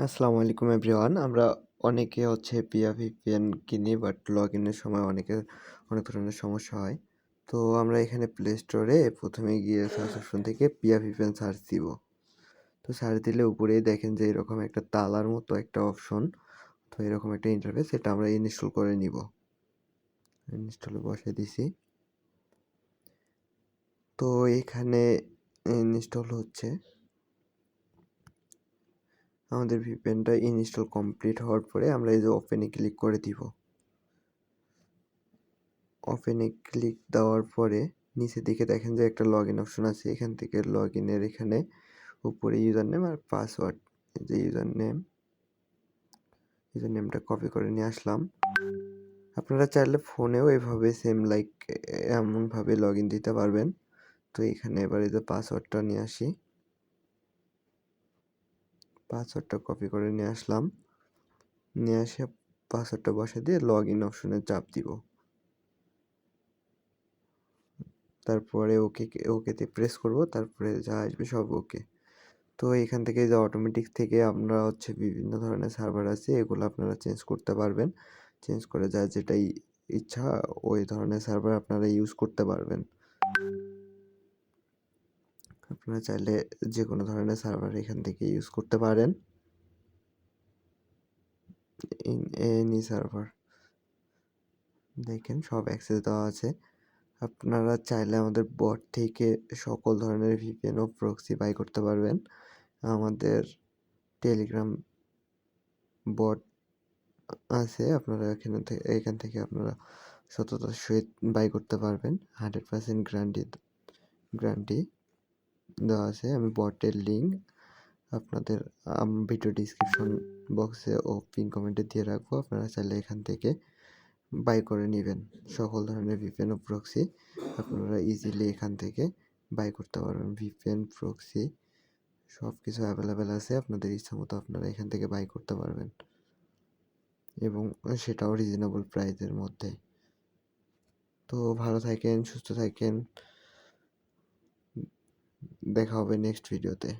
আসসালামু আলাইকুম এভরিওয়ান। আমরা অনেকে পিয়া ভিপিএন কিনি বাট লগইনের সময় অনেক ধরনের সমস্যা হয়। তো আমরা এখানে প্লে স্টোরে ১ম এ গিয়ে সার্চ অপশন থেকে পিয়া ভিপিএন সার্চ দিব। তো সার্চ দিলে উপরেই দেখেন যে এরকম একটা তালার মতো একটা অপশন, তো এরকম একটা ইন্টারফেস, এটা আমরা ইনস্টল করে নিব। ইনস্টলে বসাই দিছি। তো এখানে ইনস্টল হচ্ছে। আমাদের ভিপিএনটা ইনস্টল কমপ্লিট হওয়ার পরে আমরা এই যে ওপেনে ক্লিক করে দিব। ওপেনে ক্লিক দেওয়ার পরে নিচের দিকে দেখেন যে একটা লগ ইন অপশন আছে। এখান থেকে লগ ইনের এখানে উপরে ইউজার নেম আর পাসওয়ার্ড, এই যে ইউজার নেমটা কপি করে নিয়ে আসলাম। আপনারা চাইলে ফোনেও এভাবে সেম লাইক এমনভাবে লগ ইন দিতে পারবেন। তো এখানে এবার এই যে পাসওয়ার্ডটা নিয়ে আসি। পাসওয়ার্ডটা কপি করে নিয়ে আসলাম। নিয়ে এসে পাসওয়ার্ডটা বসিয়ে দিয়ে লগ ইন অপশনে চাপ দিব। তারপরে ওকেতে প্রেস করব, তারপরে যা আসবে সব ওকে। তো এখান থেকে যে অটোমেটিক থেকে আমরা বিভিন্ন ধরনের সার্ভার আছে, এগুলো আপনারা চেঞ্জ করতে পারবেন। চেঞ্জ করে যার যেটাই ইচ্ছা ওই ধরনের সার্ভার আপনারা ইউজ করতে পারবেন। আপনারা চাইলে যে কোনো ধরনের সার্ভার এখান থেকে ইউজ করতে পারেন। এনি সার্ভার দেখেন সব অ্যাক্সেস দেওয়া আছে। আপনারা চাইলে আমাদের বট থেকে সকল ধরনের ভিপিএন ও প্রক্সি বাই করতে পারবেন। আমাদের টেলিগ্রাম বট আছে, আপনারা এখান থেকে আপনারা সততার সহিত বাই করতে পারবেন। 100% গ্যারান্টি দেওয়া আছে। আমি বটের লিঙ্ক আপনাদের ভিডিও ডিসক্রিপশন বক্সে ও পিন কমেন্টে দিয়ে রাখবো। আপনারা চাইলে এখান থেকে বাই করে নেবেন। সকল ধরনের ভিপিএন ও প্রক্সি আপনারা ইজিলি এখান থেকে বাই করতে পারবেন। ভিপিএন, প্রক্সি সব কিছু অ্যাভেলেবেল আছে। আপনাদের ইচ্ছা মতো আপনারা এখান থেকে বাই করতে পারবেন এবং সেটাও রিজনেবল প্রাইসের মধ্যে। তো ভালো থাকেন, সুস্থ থাকেন। দেখা হবে নেক্সট ভিডিওতে।